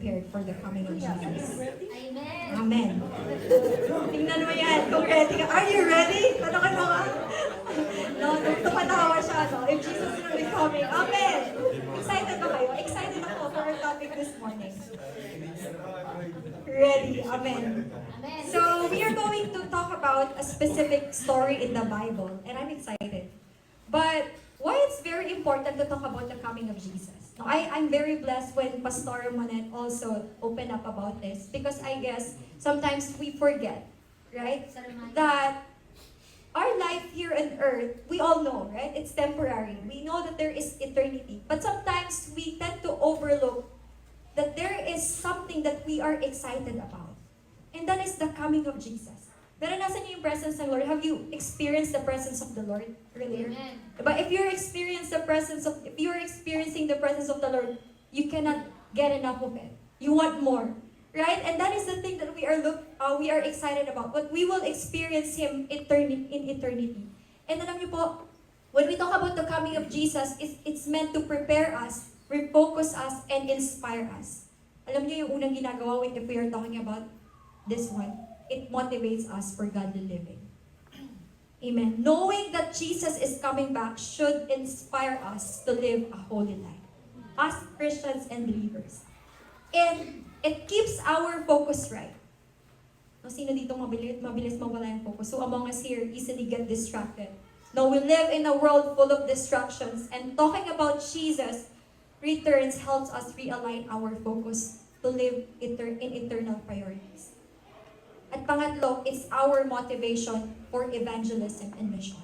prepared for the coming of Jesus. Amen. Amen. Tingnan mo yan, kung ready ka. Are you ready? Tanongin mo ka? No, tumatawa siya, no? If Jesus will be coming. Amen. Excited ba kayo? Excited ako for our topic this morning. Ready. Amen. Amen. So, we are going to talk about a specific story in the Bible, and I'm excited. But, why it's very important to talk about the coming of Jesus? Now, I'm very blessed when Pastor Monet also opened up about this, because I guess sometimes we forget, right? That our life here on earth, we all know, right? It's temporary. We know that there is eternity. But sometimes we tend to overlook that there is something that we are excited about. And that is the coming of Jesus. Pero nasa niyo yung presence ng Lord? Have you experienced the presence of the Lord earlier? Amen. But if you're experiencing the presence of the Lord, you cannot get enough of it. You want more. Right? And that is the thing that we are excited about. But we will experience Him in eternity. And alam niyo po, when we talk about the coming of Jesus, it's meant to prepare us, refocus us, and inspire us. Alam niyo yung unang ginagawa if we are talking about this one, it motivates us for godly living. Amen. Knowing that Jesus is coming back should inspire us to live a holy life as Christians and believers. And it keeps our focus right. No, sino dito mabilis mawala yung focus? So among us here easily get distracted. No, we live in a world full of distractions, and talking about Jesus returns helps us realign our focus to live in eternal priorities. At pangatlo, it's our motivation for evangelism and mission.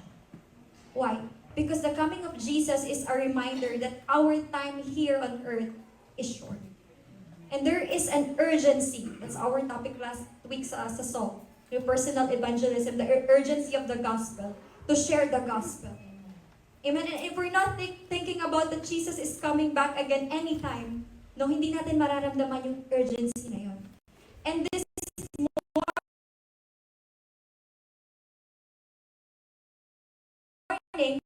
Why? Because the coming of Jesus is a reminder that our time here on earth is short. And there is an urgency. That's our topic last week sa SAL. Yung personal evangelism, the urgency of the gospel, to share the gospel. Amen? And if we're not thinking about that Jesus is coming back again anytime, no, hindi natin mararamdaman yung urgency na yun. And this is morning,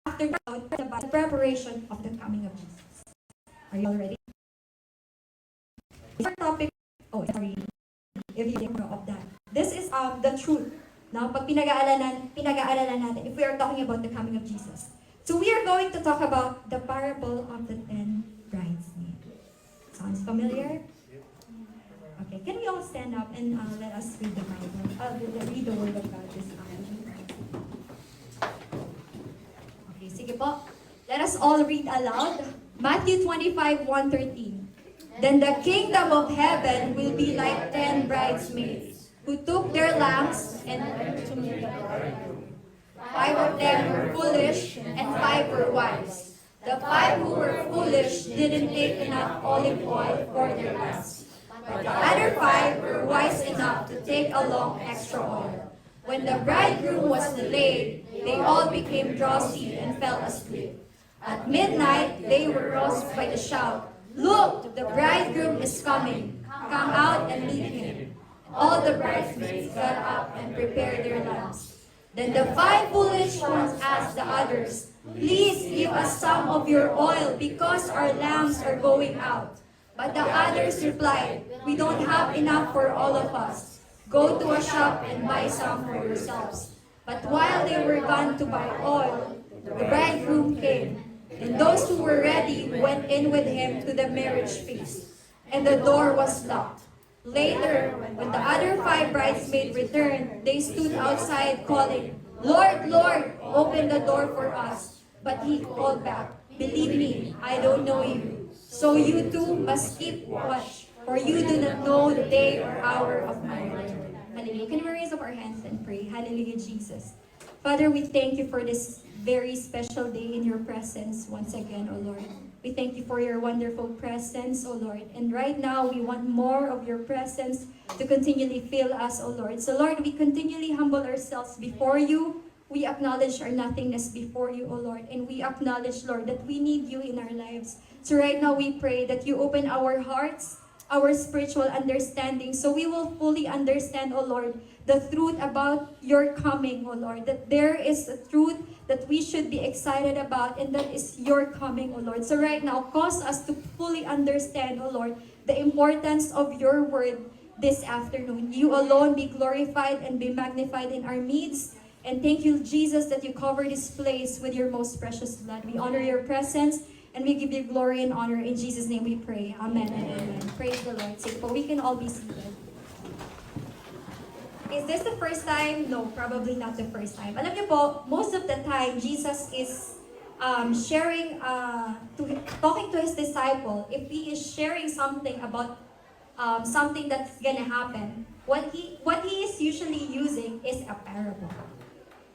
after the preparation of the coming of Jesus. Are you all ready? Our topic, if you didn't know of that. This is the truth. Now, pag pinag-aaralan natin, if we are talking about the coming of Jesus. So we are going to talk about the parable of the 10 bridesmaids. Sounds familiar? Okay, can we all stand up and let us read the Bible? Read the Word of God this time. Okay, sige po. Let us all read aloud. Matthew 25:1-13. Then the kingdom of heaven will be like 10 bridesmaids who took their lamps and went to meet the bridegroom. 5 of them were foolish and 5 were wise. The 5 who were foolish didn't take enough olive oil for their lamps, but the other 5 were wise enough to take along extra oil. When the bridegroom was delayed, they all became drowsy and fell asleep. At midnight, they were roused by the shout, "Look, the bridegroom is coming. Come out and meet him." All the bridesmaids got up and prepared their lamps. Then the 5 foolish ones asked the others, "Please give us some of your oil because our lamps are going out." But the others replied, "We don't have enough for all of us. Go to a shop and buy some for yourselves." But while they were gone to buy oil, the bridegroom came. And those who were ready went in with him to the marriage feast, and the door was locked. Later, when the other 5 bridesmaids returned, they stood outside calling, "Lord, Lord, open the door for us." But he called back, "Believe me, I don't know you. So you too must keep watch, for you do not know the day or hour of my return." Hallelujah. Can we raise up our hands and pray? Hallelujah, Jesus. Father, we thank you for this very special day in your presence once again, O Lord. We thank you for your wonderful presence, O Lord. And right now, we want more of your presence to continually fill us, O Lord. So Lord, we continually humble ourselves before you. We acknowledge our nothingness before you, O Lord. And we acknowledge, Lord, that we need you in our lives. So right now, we pray that you open our hearts, our spiritual understanding, so we will fully understand, O Lord, the truth about your coming, O Lord. That there is a truth that we should be excited about, and that is your coming, O Lord. So right now, cause us to fully understand, O Lord, the importance of your word this afternoon. You alone be glorified and be magnified in our midst. And thank you, Jesus, that you cover this place with your most precious blood. We honor your presence and we give you glory and honor. In Jesus' name we pray. Amen and amen. Praise the Lord. Sige po, we can all be seated. Is this the first time? No, probably not the first time. Alam niyo po, most of the time, Jesus is sharing, talking to his disciple. If he is sharing something about something that's gonna happen, what he is usually using is a parable.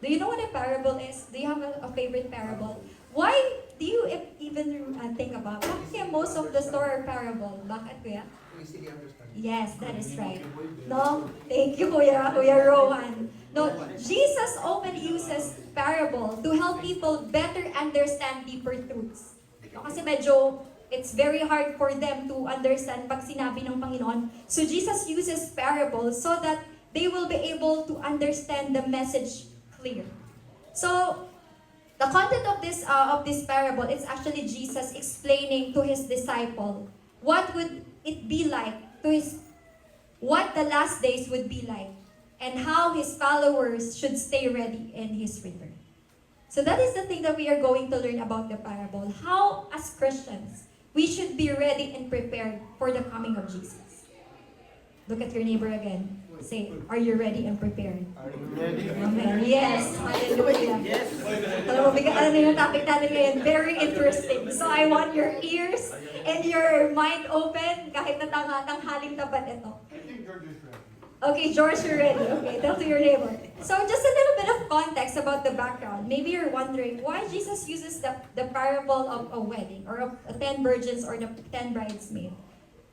Do you know what a parable is? Do you have a favorite parable? Why do you even think about? Bakit kaya most of the story are parable? Bakit kuya? Easily understand. Yes, that is right. No? Thank you, Kuya Rowan. No, Jesus often uses parable to help people better understand deeper truths. No, kasi medyo, it's very hard for them to understand pag sinabi ng Panginoon. So Jesus uses parables so that they will be able to understand the message clear. So, the content of this parable is actually Jesus explaining to his disciple what would it be like what the last days would be like, and how his followers should stay ready in his return. So that is the thing that we are going to learn about the parable. How, as Christians, we should be ready and prepared for the coming of Jesus. Look at your neighbor again. Say, are you ready and prepared? Are you ready? Amen. Yes. Hallelujah. Yes. Alam mo, ano yung topic natin ngayon? Very interesting. So I want your ears and your mind open kahit na tanghaling tapat ito. I think George is ready. Okay, George, you're ready. Okay, tell to your neighbor. So just a little bit of context about the background. Maybe you're wondering why Jesus uses the parable of a wedding or of 10 virgins or the 10 bridesmaids.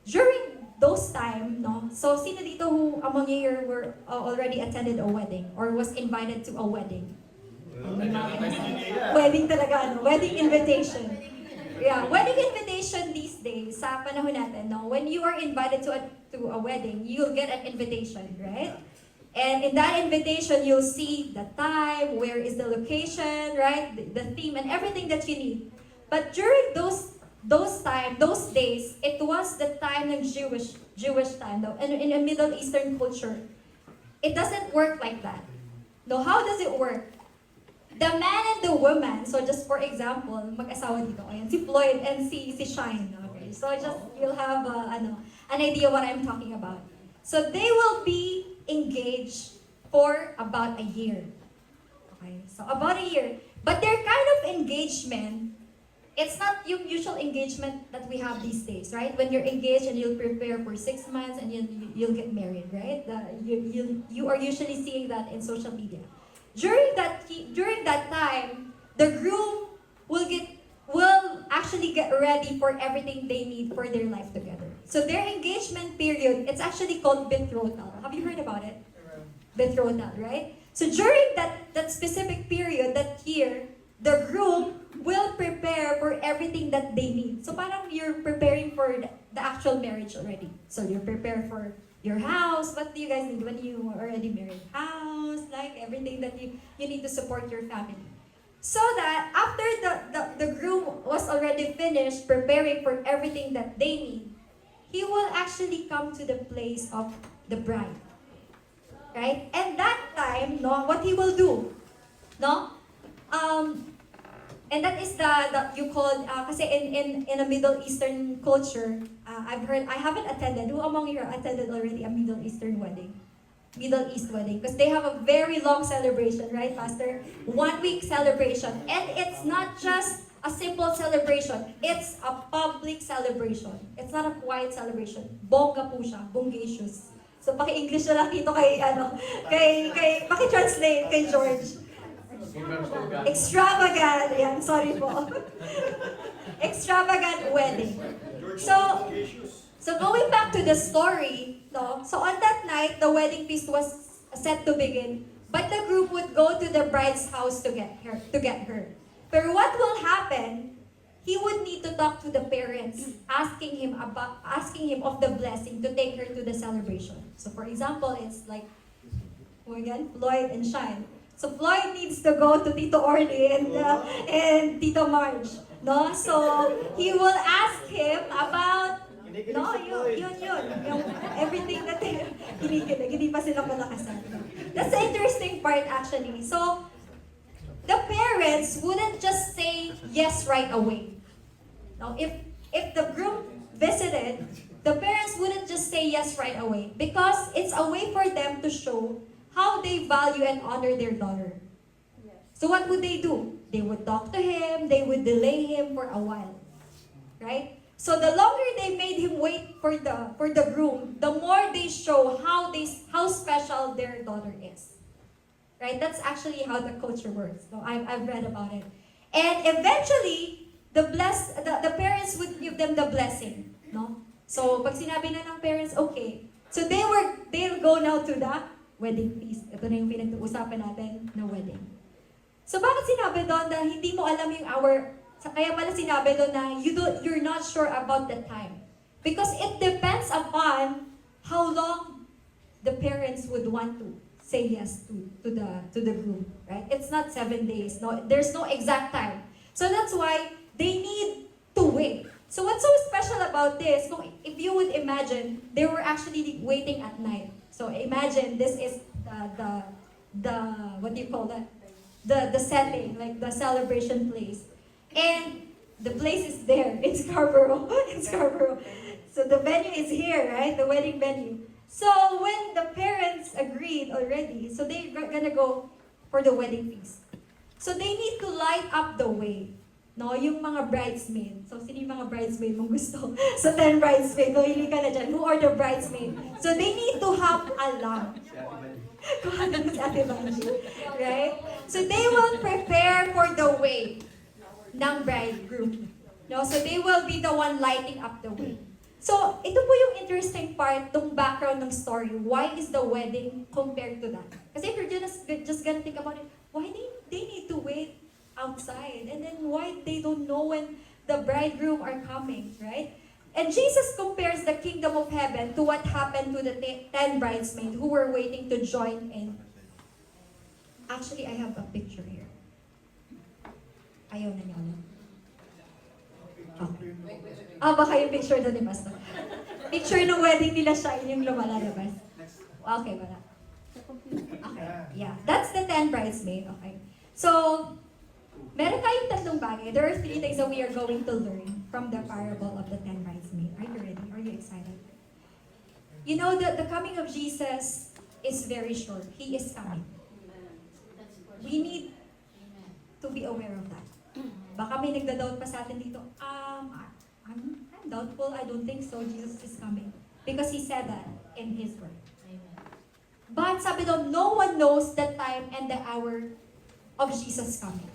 During those time, no? So sino dito who among you here were already attended a wedding or was invited to a wedding? Wedding talaga, no? Wedding invitation. Yeah, wedding invitation these days, sa panahon natin, no? When you are invited to a wedding, you'll get an invitation, right? And in that invitation, you'll see the time, where is the location, right? The theme and everything that you need. But during those days, it was the time ng Jewish time, though. And in a Middle Eastern culture, it doesn't work like that. No, how does it work? The man and the woman, so just for example, mag-asawa dito, ayan, si Floyd and si Shine, okay? So just, you'll have an idea what I'm talking about. So they will be engaged for about a year. Okay, so about a year. But their kind of engagement, it's not yung usual engagement that we have these days, right? When you're engaged and you'll prepare for 6 months and you'll get married, right? You are usually seeing that in social media. During that time, the groom will actually get ready for everything they need for their life together. So their engagement period, it's actually called betrothal. Have you heard about it? Betrothal, right? So during that specific period, that year, the groom will prepare for everything that they need. So parang you're preparing for the actual marriage already. So you're prepared for your house. What do you guys need when you are already married? House, like everything that you need to support your family. So that after the groom was already finished preparing for everything that they need, he will actually come to the place of the bride. Right? And that time, no, what he will do, no? And that is you call, kasi in a Middle Eastern culture, I haven't attended. Who among you attended already a Middle Eastern wedding? Middle East wedding. Because they have a very long celebration, right, Pastor? 1 week celebration. And it's not just a simple celebration. It's a public celebration. It's not a quiet celebration. Bongga po siya. Bongacious. So, paki-English na lang dito paki-translate kay George. Extravagant. Yan, sorry po. Extravagant wedding. So going back to the story, no? So on that night, the wedding feast was set to begin, but the group would go to the bride's house to get her. But what will happen? He would need to talk to the parents, asking him of the blessing to take her to the celebration. So for example, it's like Floyd and Shine. So Floyd needs to go to Tito Orly and Tito Marge, no? So he will ask him about Kinikilig No, si Floyd. yun. Yung everything that they kinikilig, hindi pa sila palakasan. That's the interesting part actually. So, the parents wouldn't just say yes right away. Now, if the groom visited, the parents wouldn't just say yes right away because it's a way for them to show how they value and honor their daughter. So what would they do? They would talk to him, they would delay him for a while. Right? So the longer they made him wait for the groom, the more they show how special their daughter is. Right? That's actually how the culture works. No, I've read about it. And eventually, the parents would give them the blessing. No? So pag sinabi na ng parents, okay. So they'll go now to the wedding feast. Ito na yung pinag-uusapan natin na wedding. So bakit sinabi doon na hindi mo alam yung hour? Kaya pala sinabi doon na you're not sure about the time. Because it depends upon how long the parents would want to say yes to the groom, right? It's not 7 days. No, there's no exact time. So that's why they need to wait. So what's so special about this? If you would imagine, they were actually waiting at night. So imagine this is the what do you call that? The setting, like the celebration place. And the place is there in Scarborough. in Scarborough. So the venue is here, right? The wedding venue. So when the parents agreed already, so they're gonna go for the wedding feast. So they need to light up the way. No, yung mga bridesmaid. So sino yung mga bridesmaid mong gusto? So 10 bridesmaid. So hindi ka na dyan. Who are the bridesmaid? So they need to have a lamp. Right? So they will prepare for the way ng bridegroom. No? So they will be the one lighting up the way. So, ito po yung interesting part, tong background ng story. Why is the wedding compared to that? Kasi if you're just gonna think about it, why they need to wait outside? And then why they don't know when the bridegroom are coming, right? And Jesus compares the kingdom of heaven to what happened to the 10 bridesmaids who were waiting to join in. Actually, I have a picture here. Ayaw na niya. Okay. Baka yung picture doon ni Pastor. Picture ng wedding nila siya, yung lumalalabas. Okay, wala. Okay, yeah. That's the 10 bridesmaids, okay. So, meron tayong tatlong bagay. There are 3 things that we are going to learn from the parable of the 10 bridesmaids. Are you ready? Are you excited? You know that the coming of Jesus is very short. He is coming. We need to be aware of that. Baka may nagda-doubt pa sa atin dito, I'm doubtful, I don't think so, Jesus is coming. Because He said that in His word. But sabi doon, no one knows the time and the hour of Jesus coming.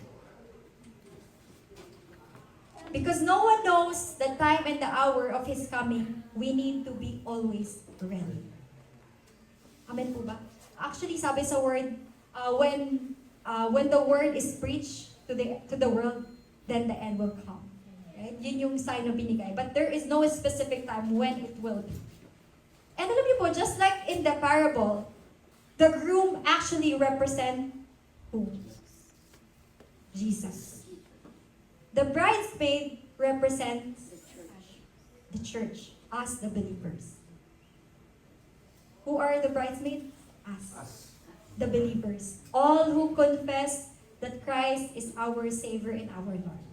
Because no one knows the time and the hour of His coming, we need to be always ready. Amen po ba? Actually, sabi sa word, when the word is preached to the world, then the end will come. Right? Yun yung sign na binigay. But there is no specific time when it will be. And alam niyo po, just like in the parable, the groom actually represent who? Jesus. The bridesmaid represents the church, us the believers. Who are the bridesmaids? Us. The believers. All who confess that Christ is our Savior and our Lord.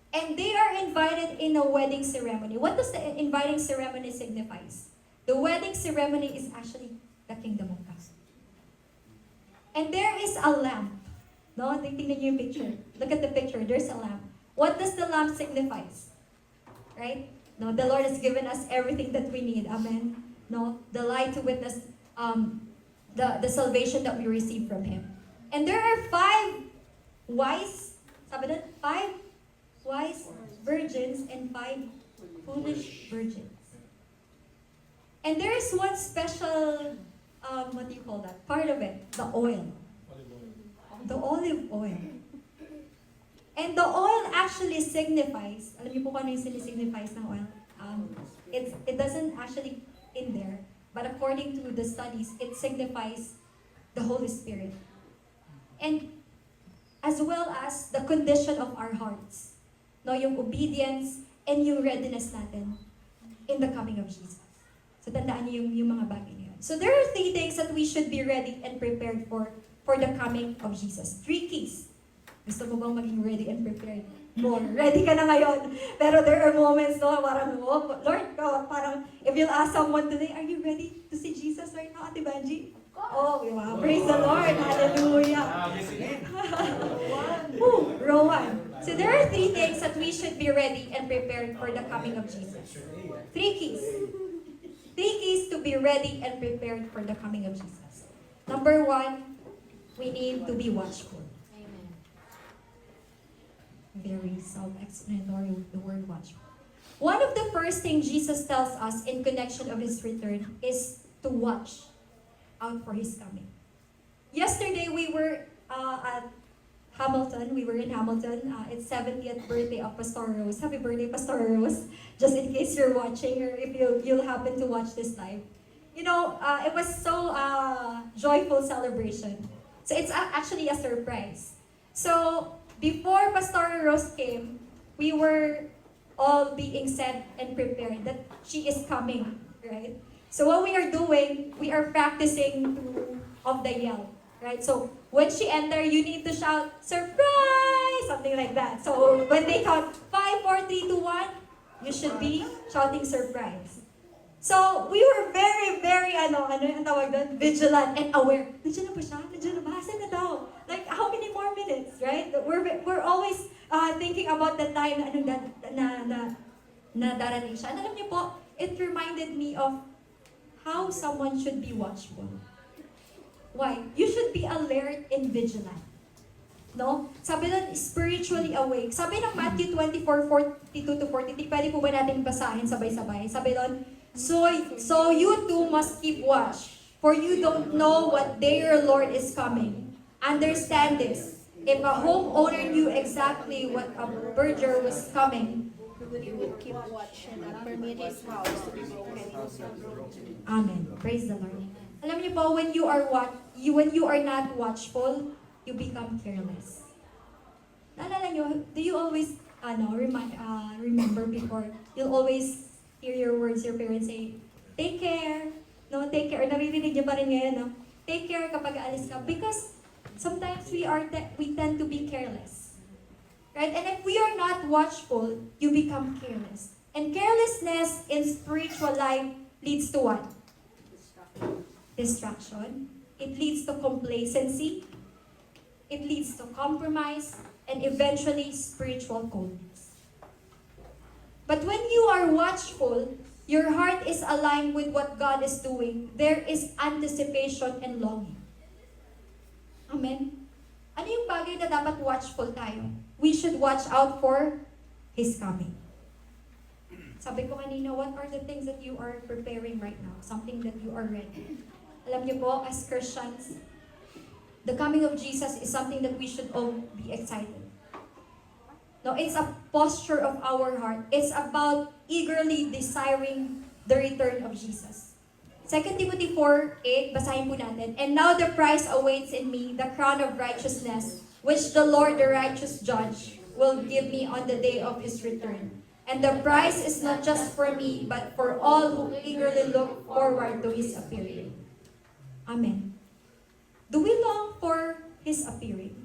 And they are invited in a wedding ceremony. What does the inviting ceremony signifies? The wedding ceremony is actually the kingdom of God. And there is a lamp. No? Tingnan niyo yung picture. Look at the picture. There's a lamp. What does the lamp signifies? Right? No, the Lord has given us everything that we need. Amen? No? The light to witness the salvation that we receive from Him. And there are 5 wise, sabi doon, 5 wise virgins and 5 foolish virgins. And there is one special, what do you call that? Part of it, the oil. The olive oil. And the oil actually signifies, alam niyo po kung ano yung signifies ng oil? It doesn't actually in there, but according to the studies, it signifies the Holy Spirit. And as well as the condition of our hearts. No, yung obedience and yung readiness natin in the coming of Jesus. So tandaan niyo yung mga bagay na yun. So there are 3 things that we should be ready and prepared for the coming of Jesus. 3 keys. Gusto mo bang maging ready and prepared? More. Ready ka na ngayon. Pero there are moments, no, parang, oh, Lord, parang, if you'll ask someone today, are you ready to see Jesus right now, Ate Banji? Oh, wow. Praise the Lord. Hallelujah. Woo, Rowan. So there are 3 things that we should be ready and prepared for the coming of Jesus. 3 keys. 3 keys to be ready and prepared for the coming of Jesus. Number 1, we need to be watchful. Very self-explanatory, the word watchful. One of the first things Jesus tells us in connection of His return is to watch out for His coming. Yesterday, we were at Hamilton. We were in Hamilton. It's 70th birthday of Pastor Rose. Happy birthday, Pastor Rose. Just in case you're watching or if you'll happen to watch this live. You know, it was so joyful celebration. So it's actually a surprise. So, before Pastor Rose came, we were all being set and prepared that she is coming, right? So what we are doing, we are practicing of the yell, right? So when she enter, you need to shout, surprise! Something like that. So when they count 5, 4, 3, 2, 1, you should be shouting surprise. So we were very, very, ano yung tawag doon? Vigilant and aware. Nandiyan na ba siya? Nandiyan na ba? Asan na daw? Like, how many more minutes, right? We're always thinking about the time na darating siya. And alam niyo po, it reminded me of how someone should be watchful. Why? You should be alert and vigilant. No? Sabi doon, spiritually awake. Sabi ng Matthew 24:42-43, pwede po ba natin basahin sabay-sabay? Sabi doon, So you too must keep watch, for you don't know what day your Lord is coming. Understand this. If a homeowner knew exactly what a burglar was coming, He would keep watch and not permit his house to be broken into. Amen. Praise the Lord. Alam niyo po, when you are not watchful, you become careless. Naalala niyo, do you always remember before, you'll always hear your words, your parents say, take care. No, take care. Or naririnig niyo pa rin ngayon, no? Take care kapag aalis ka. Because sometimes we tend to be careless. Right? And if we are not watchful, you become careless. And carelessness in spiritual life leads to what? Distraction. It leads to complacency. It leads to compromise. And eventually, spiritual coldness. But when you are watchful, your heart is aligned with what God is doing. There is anticipation and longing. Amen? Ano yung bagay na dapat watchful tayo? We should watch out for His coming. Sabi ko kanina, what are the things that you are preparing right now? Something that you are ready. Alam niyo po, as Christians, the coming of Jesus is something that we should all be excited. No, it's a posture of our heart. It's about eagerly desiring the return of Jesus. 2 Timothy 4:8, basahin po natin. And now the prize awaits in me, the crown of righteousness, which the Lord, the righteous judge, will give me on the day of His return. And the prize is not just for me, but for all who eagerly look forward to His appearing. Amen. Do we long for His appearing?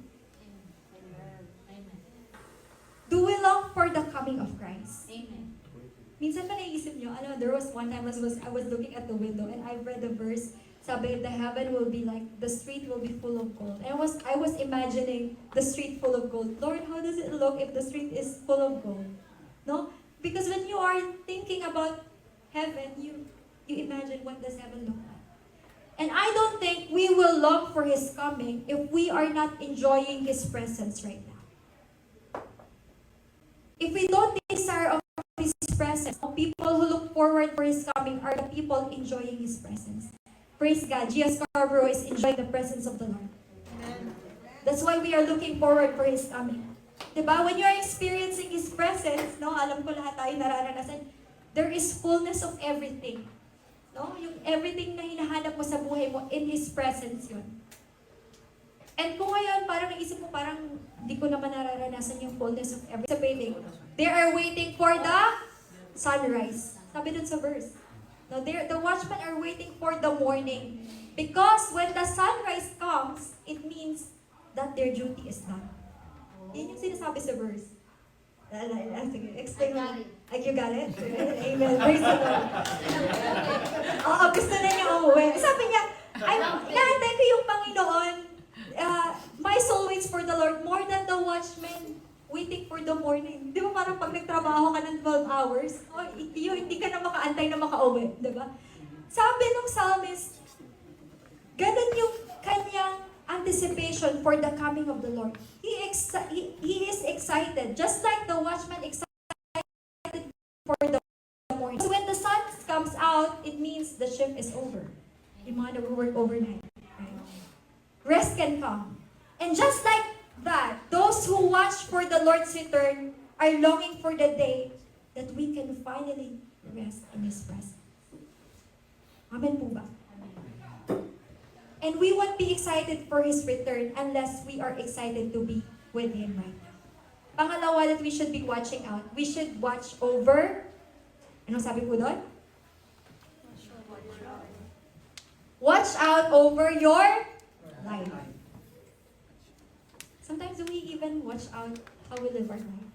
Do we long for the coming of Christ? Amen. Minsan pa naisip nyo, there was one time I was looking at the window and I read the verse, sabi, the heaven will be like, the street will be full of gold. And I was imagining the street full of gold. Lord, how does it look if the street is full of gold? No? Because when you are thinking about heaven, you imagine what does heaven look like. And I don't think we will long for His coming if we are not enjoying His presence right now. If we don't desire of His presence, people who look forward for His coming are the people enjoying His presence. Praise God. Gia Scarborough is enjoying the presence of the Lord. Amen. That's why we are looking forward for His coming. Diba? When you are experiencing His presence, no, alam ko lahat tayo nararanasan, there is fullness of everything. No? Yung everything na hinahanap mo sa buhay mo, in His presence yun. And kung ngayon, parang naisip mo, parang di ko naman nararanasan yung fullness of everything. They are waiting for the sunrise. Sabi dun sa verse. No, the watchmen are waiting for the morning. Because when the sunrise comes, it means that their duty is done. Yan yung sinasabi sa verse. Sige, explain mo. You got it? Amen. Praise the Lord. Oo, gusto na niya umuwi. Sabi niya, inaantay ko yung Panginoon. My soul waits for the Lord more than the watchman waiting for the morning. Di ba parang pag nagtrabaho ka ng 12 hours, hindi ka na makaantay na makauwi. Di ba? Sabi ng psalmist, ganun yung kanyang anticipation for the coming of the Lord. He is excited, just like the watchman excited for the morning. So when the sun comes out, it means the shift is over. Yung mga nag-work overnight. Right? Rest can come. And just like that, those who watch for the Lord's return are longing for the day that we can finally rest in His presence. Amen po ba? And we won't be excited for His return unless we are excited to be with Him right now. Pangalawa that we should be watching out. We should watch over, anong sabi po doon? Watch out over your life. Sometimes we even watch out how we live our life.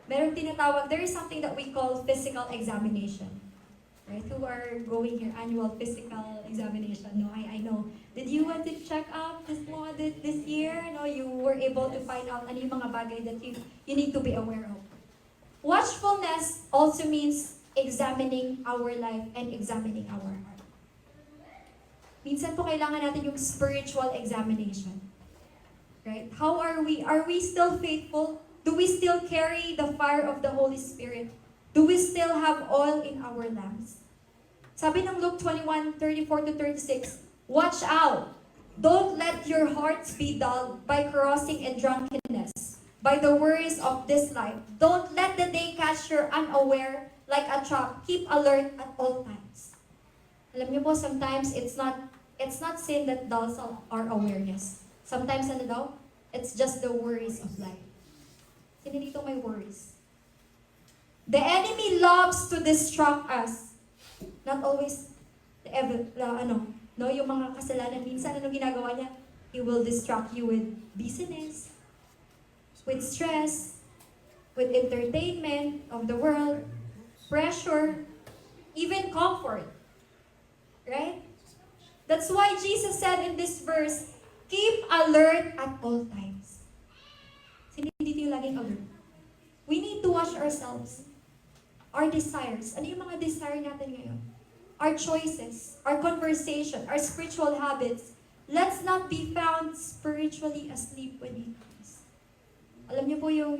Merong tinatawag, there is something that we call physical examination. Right? Who are going here, annual physical examination. No, I know. Did you want to check up this year? No, you were able to find out ano yung mga bagay that you need to be aware of. Watchfulness also means examining our life and examining our heart. Minsan po kailangan natin yung spiritual examination. Right? How are we? Are we still faithful? Do we still carry the fire of the Holy Spirit? Do we still have oil in our lamps? Sabi ng Luke 21:34-36, watch out! Don't let your hearts be dulled by carousing and drunkenness, by the worries of this life. Don't let the day catch you unaware like a trap. Keep alert at all times. Alam niyo po, sometimes it's not sin that dulls our awareness. Sometimes ano daw? It's just the worries of life. Sino dito may worries? The enemy loves to distract us. Not always yung mga kasalanan. Minsan, ano ginagawa niya? He will distract you with busyness, with stress, with entertainment of the world, pressure, even comfort. Right? That's why Jesus said in this verse, keep alert at all times. Sino dito yung laging alert? We need to watch ourselves. Our desires. Ano yung mga desire natin ngayon? Our choices, our conversation, our spiritual habits. Let's not be found spiritually asleep when He comes. Alam niyo po yung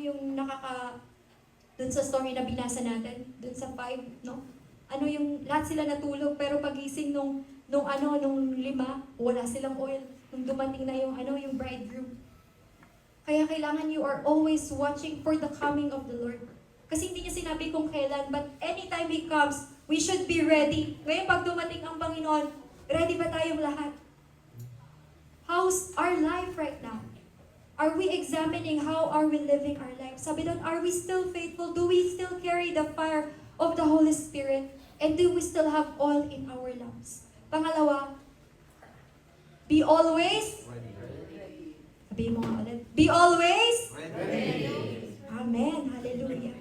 dun sa story na binasa natin, dun sa 5, no? Ano yung, lahat sila natulog, pero pagising nung 5, wala silang oil. Nung dumating na yung bridegroom. Kaya kailangan you are always watching for the coming of the Lord. Kasi hindi niya sinabi kung kailan, but anytime He comes, we should be ready. Ngayon, pag dumating ang Panginoon, ready ba tayong lahat? How's our life right now? Are we examining how are we living our life? Sabi doon, are we still faithful? Do we still carry the fire of the Holy Spirit? And do we still have oil in our lamps? Pangalawa, be always ready. Sabihin mo nga ulit. Be always ready. Amen. Hallelujah.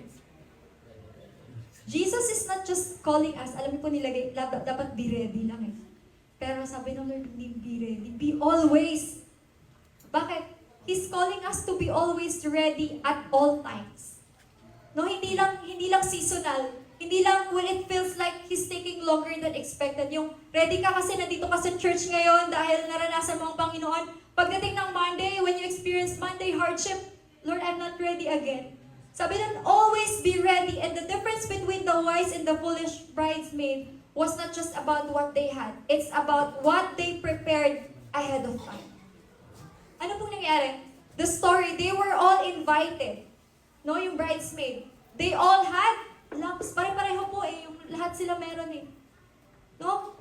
Jesus is not just calling us, alam niyo po nilagay, dapat be ready lang eh. Pero sabi ng Lord, be ready. Be always. Bakit? He's calling us to be always ready at all times. No, hindi lang seasonal. Hindi lang when it feels like He's taking longer than expected. Yung ready ka kasi nandito ka sa church ngayon dahil naranasan mo ang Panginoon. Pagdating ng Monday, when you experience Monday hardship, Lord, I'm not ready again. Sabi nun, always be ready. And the difference between the wise and the foolish bridesmaid was not just about what they had. It's about what they prepared ahead of time. Ano pong nangyari? The story, they were all invited. No, yung bridesmaid. They all had lamps. Pare-pareho po eh. Yung lahat sila meron eh. No?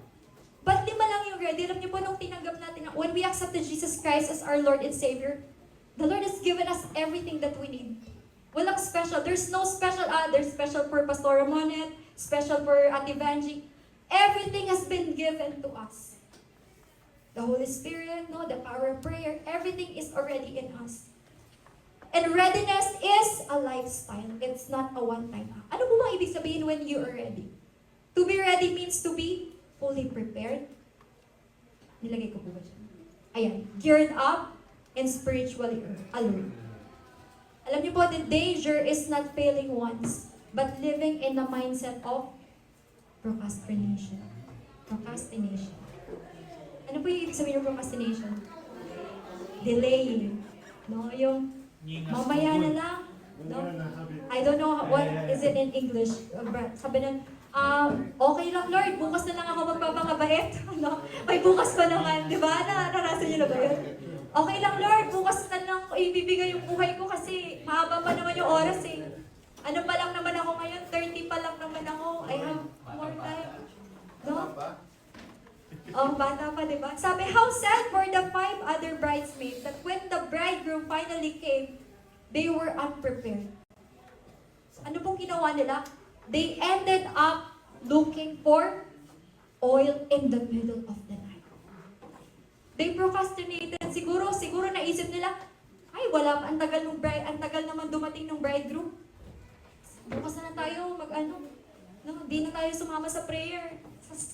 But 5 lang yung ready. Alam niyo po nung tinanggap natin, when we accepted Jesus Christ as our Lord and Savior, the Lord has given us everything that we need. Walang special. There's no special, there's special for Pastor Ramonet, special for Ate Vanji. Everything has been given to us. The Holy Spirit, no, the power of prayer, everything is already in us. And readiness is a lifestyle. It's not a one-time act. Ano po bang ibig sabihin when you are ready? To be ready means to be fully prepared. Nilagay ko po ba siya? Ayan. Geared up and spiritually alert. Alam niyo po, the danger is not failing once, but living in the mindset of procrastination. Procrastination. Ano po yung ibig sabihin ng procrastination? Delaying. No? Yung mamaya na lang. No? I don't know what is it in English. But sabi nun, okay lang Lord, bukas na lang ako magpapangabait. No? May bukas pa naman. Di ba? Naranasan niyo na ba yun? Okay lang Lord, bukas na lang ako ibibigay yung buhay ko kasi mahaba pa naman yung oras eh. Ano pa lang naman ako ngayon? 30 pa lang naman ako. I have more time. No? Oh, bata pa, di ba? Sabi, how sad for the 5 other bridesmaids that when the bridegroom finally came, they were unprepared. Ano pong ginawa nila? They ended up looking for oil in the middle of the night. They procrastinated. Siguro naisip nila, ay, wala pa, ang tagal naman dumating ng bridegroom. Bukas na lang tayo, no, di na tayo sumama sa prayer.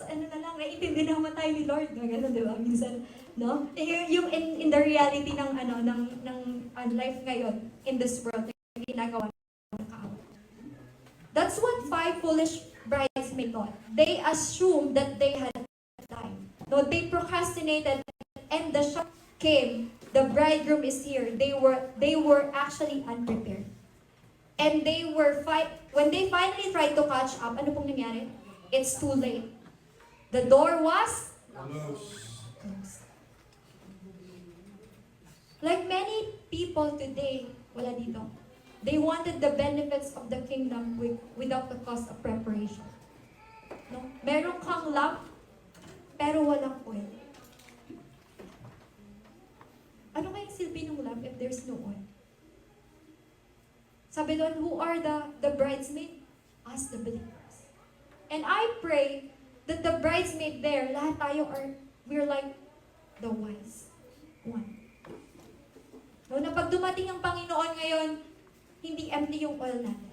Ano na lang, naiintindi naman tayo ni Lord. Ganun, di ba? Minsan, no? Yung in the reality ng life ngayon, in this world, na ginagawa ng tao. That's what 5 foolish bridesmaids thought. They assumed that they had time. No, they procrastinated, and the shock came. The bridegroom is here. They were actually unprepared. And when they finally tried to catch up, ano pong nangyari? It's too late. The door was closed. Like many people today, wala dito. They wanted the benefits of the kingdom without the cost of preparation. No? Meron kang lamp, pero walang oil. Ano kayang silbi ng lamp if there's no oil? Sabi doon, who are the bridesmaids? Us, the believers. And I pray that the bridesmaid there, lahat tayo we're like the wise one. No, na pag dumating ang Panginoon ngayon, hindi empty yung oil natin.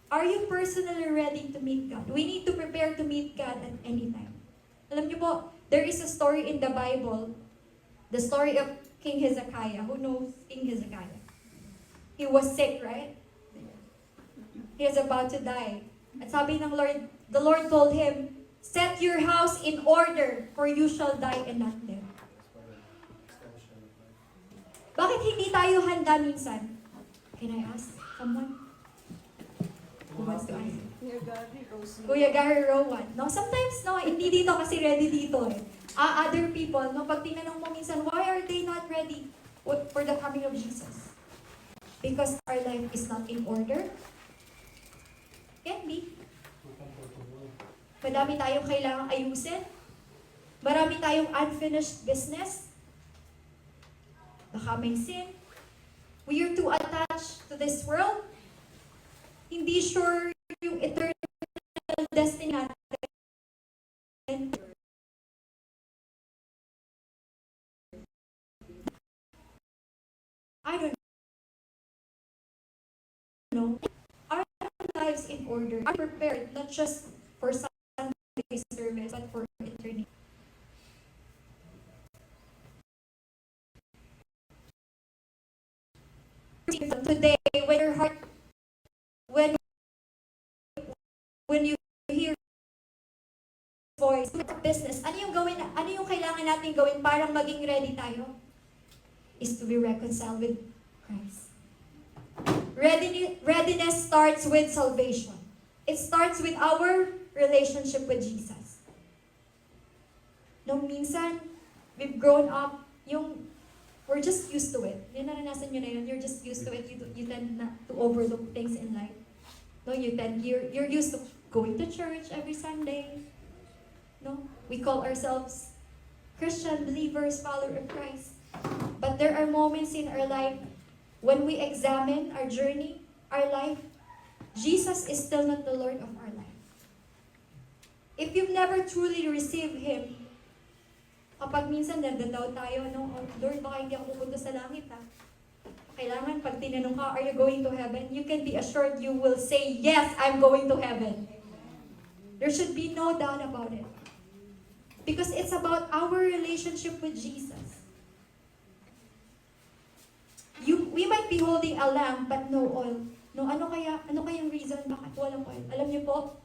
Are you personally ready to meet God? We need to prepare to meet God at any time. Alam niyo po, there is a story in the Bible, the story of King Hezekiah. Who knows King Hezekiah? He was sick, right? He was about to die. At sabi ng Lord, the Lord told him, set your house in order, for you shall die and not live. Bakit hindi tayo handa minsan? Can I ask someone? Who wants to answer? Kuya Gary Rowan. No, sometimes, no, hindi dito kasi ready dito eh. Other people, no, pag tinanong mo minsan, why are they not ready for the coming of Jesus? Because our life is not in order? Can be. Madami tayong kailangang ayusin. Marami tayong unfinished business. Baka may sin. We are too attached to this world. Hindi sure yung eternal destiny natin. I don't know. Our lives in order are prepared not just for Sunday service but for eternity. Today, when your heart, when you hear voice, business, ano yung kailangan natin gawin para maging ready tayo? Is to be reconciled with Christ. Readiness starts with salvation. It starts with our relationship with Jesus. Nung minsan, we've grown up, we're just used to it. Yung naranasan nyo na yun, you're just used to it. You tend not to overlook things in life. No, you're used to going to church every Sunday. No, we call ourselves Christian believers, followers of Christ. But there are moments in our life when we examine our journey, our life, Jesus is still not the Lord of our life. If you've never truly received Him, kapag minsan nagda-doubt tayo, no, oh, Lord, baka hindi ako pupunta sa langit, ha? Kailangan, pag tinanong ka, are you going to heaven? You can be assured you will say, yes, I'm going to heaven. There should be no doubt about it. Because it's about our relationship with Jesus. We might be holding a lamp, but no oil. No, ano kayang reason bakit walang oil? Alam niyo po,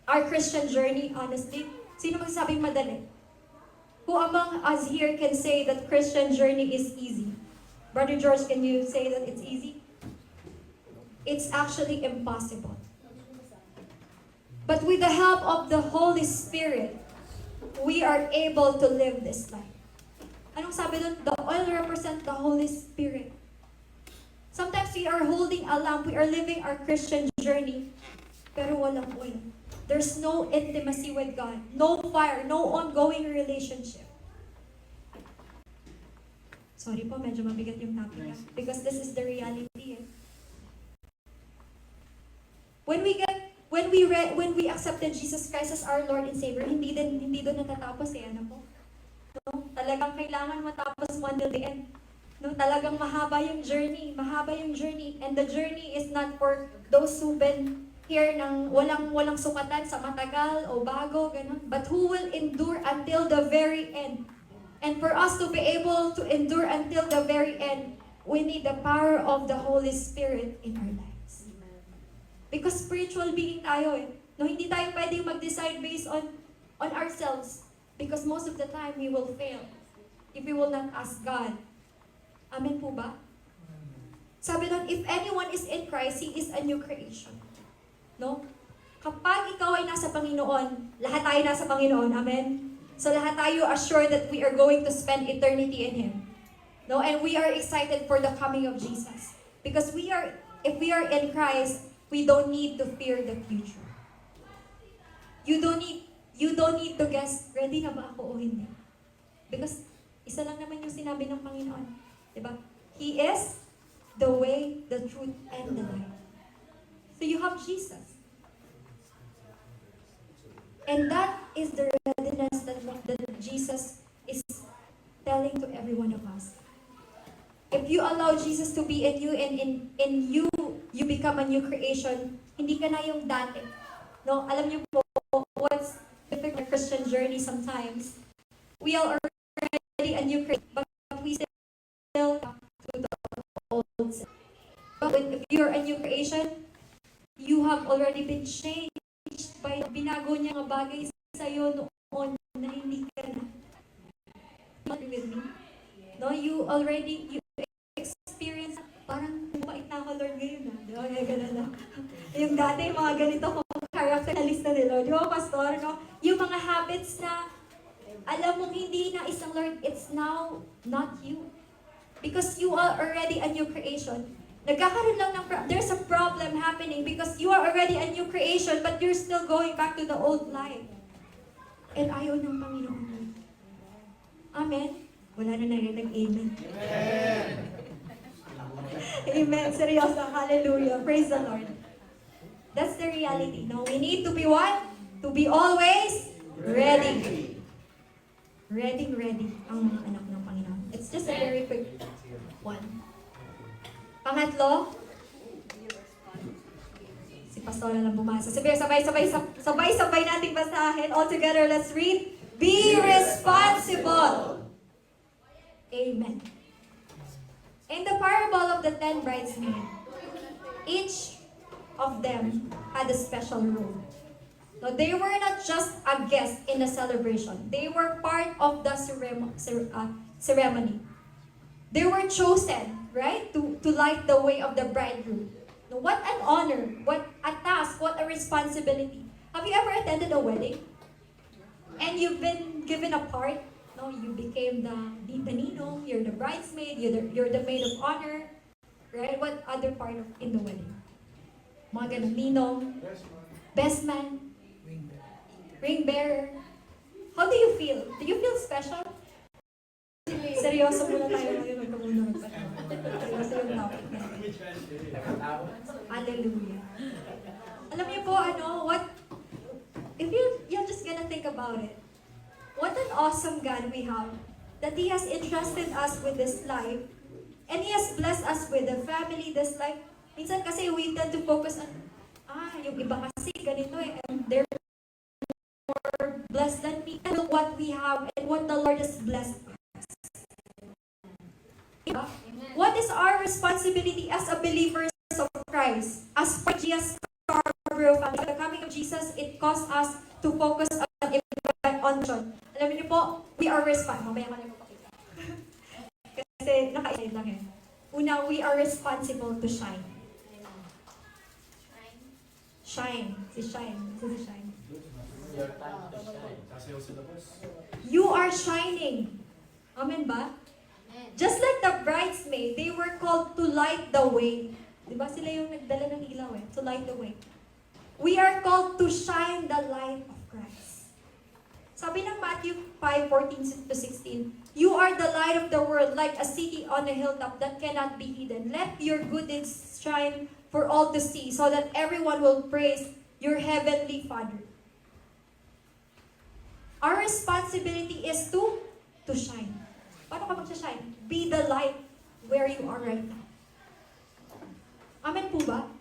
our Christian journey, honestly, sino magsasabing madali? Who among us here can say that Christian journey is easy? Brother George, can you say that it's easy? It's actually impossible. But with the help of the Holy Spirit, we are able to live this life. Anong sabi doon? The oil represents the Holy Spirit. Sometimes we are holding a lamp, we are living our Christian journey, pero walang oil. There's no intimacy with God, no fire, no ongoing relationship. Sorry po, medyo mabigat yung topic niya. Because this is the reality. When we accepted Jesus Christ as our Lord and Savior, hindi doon natatapos ano po. No? Talagang kailangan matapos mo until the end. No, talagang mahaba yung journey, and the journey is not for those who've been here nang walang sukatan sa matagal o bago ganun, but who will endure until the very end. And for us to be able to endure until the very end, we need the power of the Holy Spirit in our lives. Because spiritual being tayo No, hindi tayo pwedeng mag-decide based on ourselves. Because most of the time, we will fail if we will not ask God. Amen po ba? Sabi doon, if anyone is in Christ, he is a new creation. No? Kapag ikaw ay nasa Panginoon, lahat tayo nasa Panginoon. Amen? So lahat tayo assured that we are going to spend eternity in Him. No? And we are excited for the coming of Jesus. Because if we are in Christ, we don't need to fear the future. You don't need to guess, ready na ba ako o hindi? Because isa lang naman yung sinabi ng Panginoon. Diba? He is the way, the truth, and the life. So you have Jesus. And that is the readiness that Jesus is telling to every one of us. If you allow Jesus to be in you and in you become a new creation, hindi ka na yung dati. No, alam niyo po what's difficult in Christian journey sometimes. We are already a new creation, but we still have to the old self. But if you're a new creation, you have already been changed by binago niya mga bagay sa iyo noon na hindi ka na. You agree with me? No, you experience parang mabait na ako Lord ngayon na. Di ba? Ganun na. Yung dati, mga ganito ko character na lista ni Lord. Di ba, Pastor? No? Yung mga habits na alam mong hindi na isang Lord, it's now not you. Because you are already a new creation. Nagkakaroon lang there's a problem happening because you are already a new creation but you're still going back to the old life. And ayaw ng Panginoon. Amen? Wala na narinig amen. Amen! Amen. Seryoso. Hallelujah. Praise the Lord. That's the reality. No, we need to be what? To be always ready. Ready ang mga anak ng Panginoon. It's just a very quick one. Pangatlo, si Pastora lang bumasa. Sabay-sabay nating basahin. All together, let's read. Be responsible. Amen. In the parable of the 10 bridesmaids, each of them had a special role. No, they were not just a guest in the celebration. They were part of the ceremony. They were chosen, right, to light the way of the bridegroom. No, what an honor, what a task, what a responsibility. Have you ever attended a wedding? And you've been given a part? No, you became the ninong, you're the bridesmaid, you're the maid of honor, right? What other part in the wedding? Mga ganun, ninong, best man, ring bearer. How do you feel? Do you feel special? Seryoso muna tayo ngayon, magkamunod pa. Seryoso yung topic natin. Hallelujah. Alam niyo po, if you're just gonna think about it, what an awesome God we have, that He has entrusted us with this life, and He has blessed us with a family, this life. Minsan kasi we tend to focus on, yung iba kasi ganito and they're more blessed than me. And what we have and what the Lord has blessed us. Diba? What is our responsibility as a believers of Christ? As for Jesus, the coming of Jesus, it caused us to focus on John. Alam niyo po, we are responsible. Mamaya ko na ipapakita. Kasi naka-explain lang eh. Una, we are responsible to shine. Shine. Si Shine. Si Shine. You are shining. Amen ba? Just like the bridesmaid, they were called to light the way. Diba sila yung nagdala ng ilaw eh? To light the way. We are called to shine the light of Christ. Sabi ng Matthew 5:14-16, you are the light of the world, like a city on a hilltop that cannot be hidden. Let your good deeds shine for all to see, so that everyone will praise your heavenly Father. Our responsibility is to shine. Paano ka mag-shine? Be the light where you are right now. Amen po ba?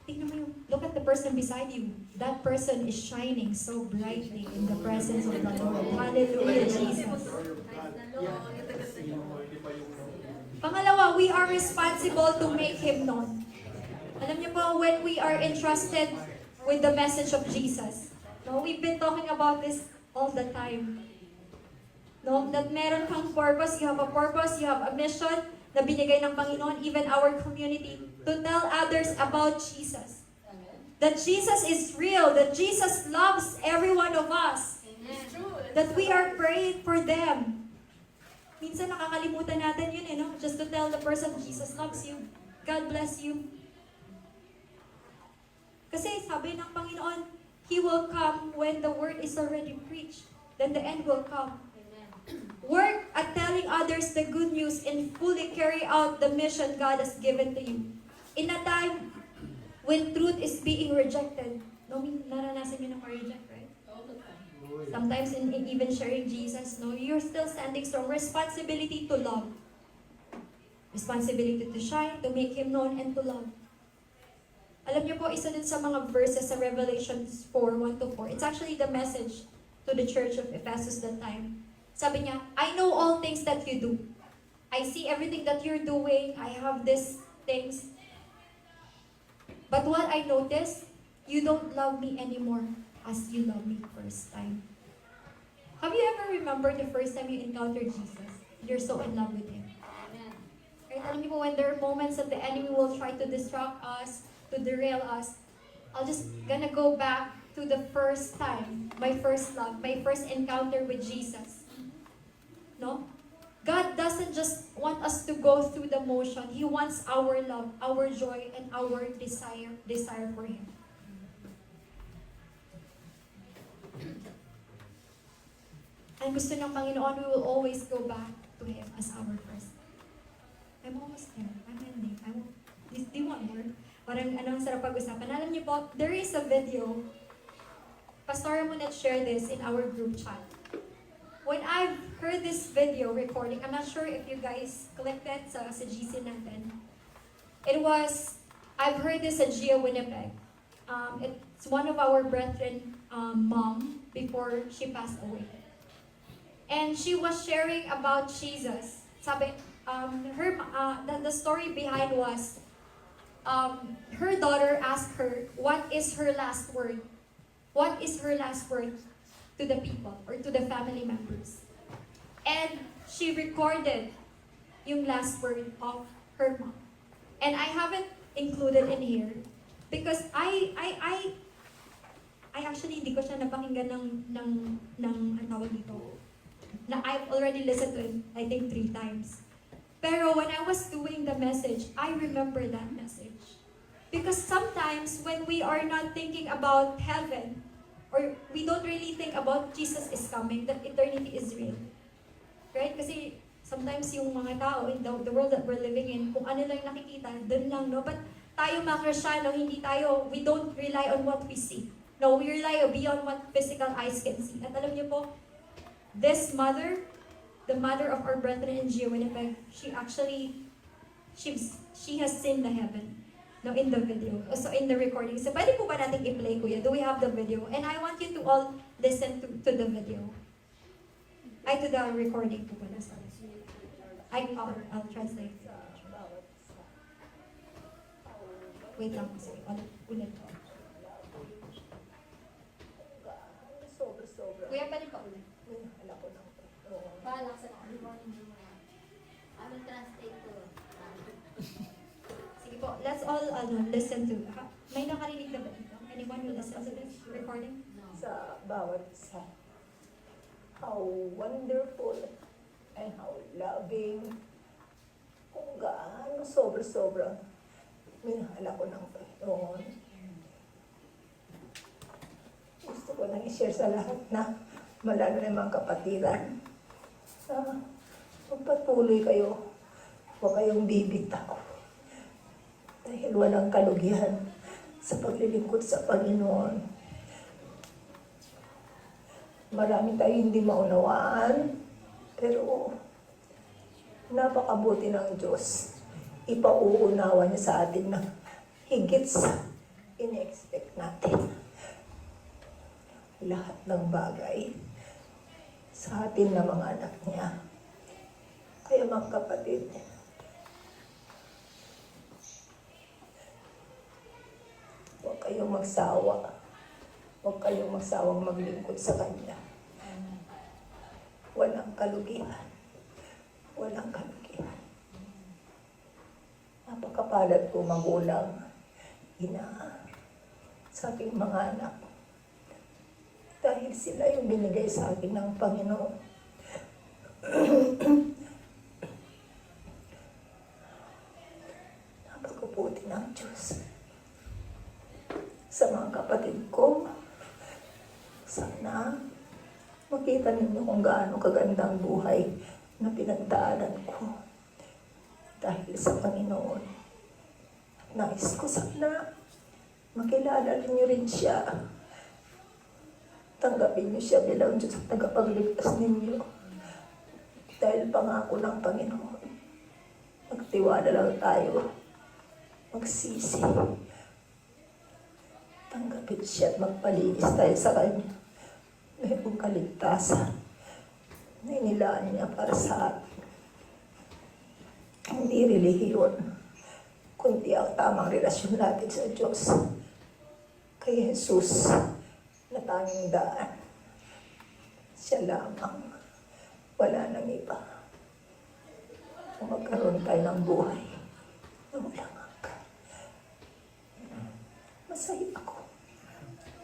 Tingnan mo yung, look at the person beside you. That person is shining so brightly in the presence of the Lord. Hallelujah, Jesus. Pangalawa, we are responsible to make Him known. Alam niyo po, when we are entrusted with the message of Jesus, no, we've been talking about this all the time. No, that meron kang purpose, you have a purpose, you have a mission na binigay ng Panginoon, even our community, to tell others about Jesus. That Jesus is real, that Jesus loves every one of us. That we are praying for them. Minsan nakakalimutan natin yun no? Just to tell the person, Jesus loves you. God bless you. Kasi sabi ng Panginoon, He will come when the word is already preached. Then the end will come. Work at telling others the good news and fully carry out the mission God has given to you. In a time when truth is being rejected, no, naranasan nyo na ma-reject, right? Sometimes in even sharing Jesus, no, you're still standing strong. Responsibility to love. Responsibility to shine, to make Him known, and to love. Alam niyo po, isa din sa mga verses sa Revelation 4:1-4. It's actually the message to the church of Ephesus that time. Sabi niya, I know all things that you do. I see everything that you're doing. I have these things. But what I notice, you don't love me anymore as you loved me first time. Have you ever remembered the first time you encountered Jesus? You're so in love with Him. Right? Alam niyo po, when there are moments that the enemy will try to distract us, to derail us, I'll just gonna go back to the first time, my first love, my first encounter with Jesus. No? God doesn't just want us to go through the motion. He wants our love, our joy, and our desire for Him. And gusto ng Panginoon, we will always go back to Him as our first. I'm almost there. I'm ending. Do you want more? Parang ang sarap pag-usapan. Alam niyo po, there is a video. Pastor Monet shared this in our group chat. When I've heard this video recording, I'm not sure if you guys collected sa GC natin. I've heard this at Gia Winnipeg. It's one of our brethren mom before she passed away. And she was sharing about Jesus. Sabi, the story behind was, her daughter asked her, what is her last word? What is her last word to the people or to the family members? And she recorded yung last word of her mom. And I haven't included in here because I actually hindi ko siya napakinggan ng ang tawag dito. Na I've already listened to it, I think 3 times. Pero when I was doing the message, I remember that message. Because sometimes when we are not thinking about heaven, or we don't really think about Jesus is coming, that eternity is real. Right? Kasi sometimes yung mga tao in the world that we're living in, kung ano lang nakikita, dun lang, no? But tayo mga Kristiyano, we don't rely on what we see. No, we rely beyond what physical eyes can see. At alam niyo po, this mother, the mother of our brethren in Gio Winnipeg, she has seen the heaven. No, in the video. So in the recording. So pwede po ba natin i-play, Kuya? Do we have the video? And I want you to all listen to the video. Ay, to the recording po pala. Sorry. I'll translate. Wait lang kasi. Ulit ko. Sobra-sobra. Kuya, pwede pa ulit. Alam ko ng Bahala sa I will translate to. Sige po, let's all listen to. May nakarinig na ba dito? Anyone who listens to this recording? sa bawat isa. How wonderful and how loving. Kung gaano sobra-sobra minahal ako ng Panginoon. Gusto ko nang i-share sa lahat na malalo na mga kapatiran na magpatuloy kayo. Huwag kayong bibitaw. Dahil walang kalugihan sa paglilingkod sa Panginoon. Marami tayo hindi maunawaan, pero napakabuti ng Diyos. Ipauunawa niya sa atin na higit sa in-expect natin. Lahat ng bagay sa atin na mga anak niya. Kaya mga kapatid, huwag kayong magsawa. Huwag kayong magsawang maglingkod sa Kanya. Walang kalugihan. Walang kalugihan. Napakapalad ko magulang, ina, sa aking mga anak. Dahil sila yung binigay sa akin ng Panginoon. Napakabuti ng Diyos. Sa mga kapatid ko, sana makita ninyo kung gaano kagandang buhay na pinagdaanan ko dahil sa Panginoon. Nais ko sana makilala niyo rin siya. Tanggapin niyo siya bilang Diyos at tagapagligtas ninyo. Dahil pangako ng Panginoon. Magtiwala lang tayo. Magsisi. Tanggapin siya at magpalinis tayo sa Kanya. Mayroong kaligtasan na inilaan niya para sa atin. Hindi relihiyon, kundi ang tamang relasyon natin sa Diyos. Kay Jesus na tanging daan. Siya lamang. Wala nang iba. Kung magkaroon tayo ng buhay na walang hanggan. Masaya ako.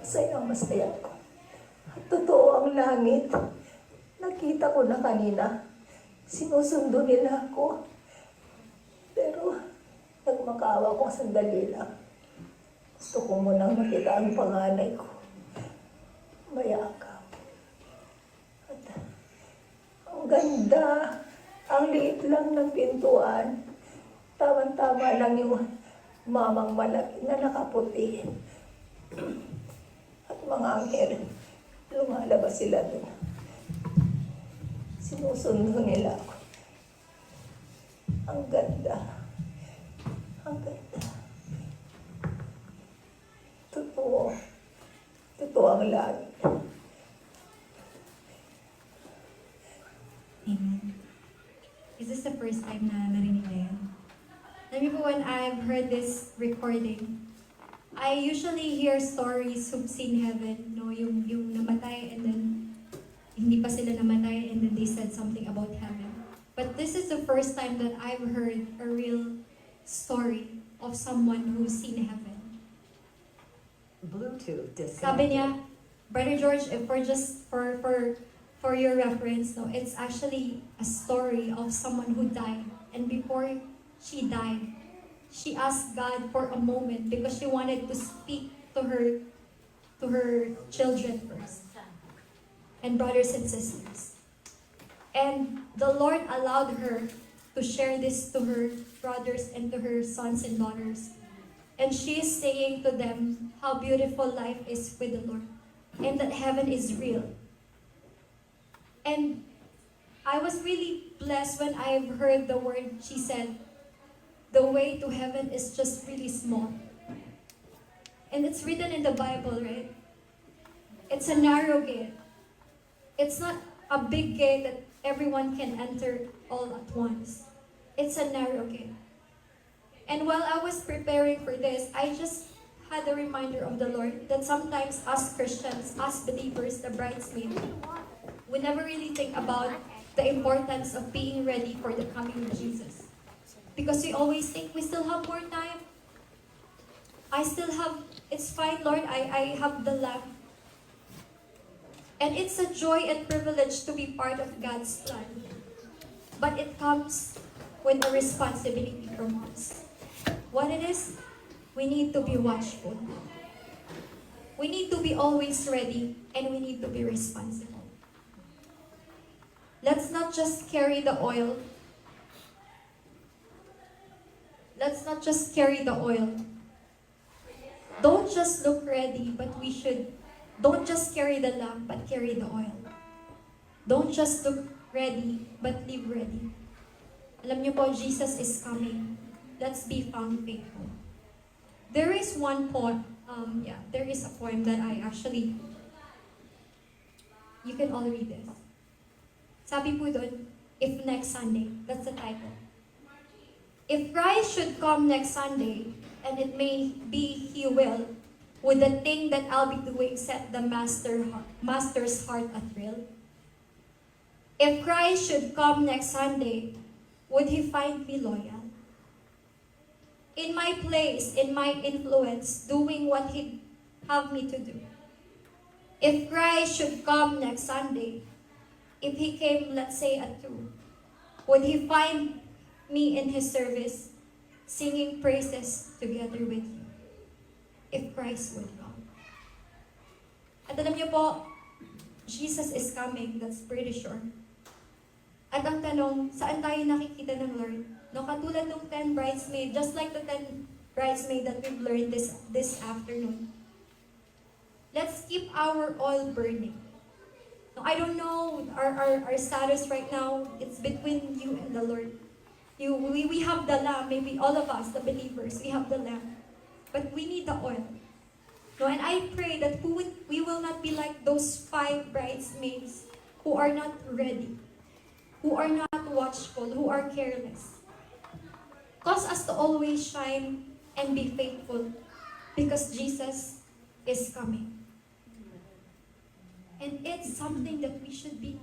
Masaya ako. At totoo ang langit. Nakita ko na kanina. Sinusundo nila ako. Pero nagmakaawa ko sandali lang. Gusto ko munang makita ang panganay ko. Mayakap. At ang ganda. Ang liit lang ng pintuan. Tama-tama lang yung mamang malaki na nakaputi. At mga anghel, lumalabas sila doon. Sinusundo nila ako. Ang ganda. Ang ganda. Totoo. Totoo ang langit. Amen. Is this the first time na narinig na yan? Alam niyo po, when I've heard this recording, I usually hear stories who've seen heaven, no? Yung namatay and then hindi pa sila namatay and then they said something about heaven. But this is the first time that I've heard a real story of someone who's seen heaven. Bluetooth disconnected. Sabi niya, Brother George, if for your reference, no, it's actually a story of someone who died, and before she died, she asked God for a moment because she wanted to speak to her children first, and brothers and sisters. And the Lord allowed her to share this to her brothers and to her sons and daughters. And she is saying to them how beautiful life is with the Lord and that heaven is real. And I was really blessed when I heard the word she said, the way to heaven is just really small. And it's written in the Bible, right? It's a narrow gate. It's not a big gate that everyone can enter all at once. It's a narrow gate. And while I was preparing for this, I just had a reminder of the Lord that sometimes us Christians, us believers, the bridesmaids, we never really think about the importance of being ready for the coming of Jesus. Because we always think we still have more time. It's fine, Lord, I have the lamp. And it's a joy and privilege to be part of God's plan. But it comes with a responsibility from us. What it is? We need to be watchful. We need to be always ready, and we need to be responsible. Let's not just carry the oil. Let's not just carry the oil. Don't just look ready, but we should. Don't just carry the lamp, but carry the oil. Don't just look ready, but live ready. Alam niyo po, Jesus is coming. Let's be found faithful. There is one poem, there is a poem that I actually, you can all read this. Sabi po doon, if next Sunday, that's the title. If Christ should come next Sunday, and it may be He will, would the thing that I'll be doing set the master's heart a thrill? If Christ should come next Sunday, would He find me loyal? In my place, in my influence, doing what He'd have me to do. If Christ should come next Sunday, if He came, let's say, at 2, would He find me in His service, singing praises together with you? If Christ would come. At alam niyo po, Jesus is coming, that's pretty sure. At ang tanong, saan tayo nakikita ng Lord? No, katulad ng 10 bridesmaids, just like the 10 bridesmaids that we've learned this afternoon. Let's keep our oil burning. No, I don't know our status right now. It's between you and the Lord. We have the lamp, maybe all of us, the believers, we have the lamp. But we need the oil. No, and I pray that we will not be like those 5 bridesmaids who are not ready, who are not watchful, who are careless. Cause us to always shine and be faithful because Jesus is coming. And it's something that we should be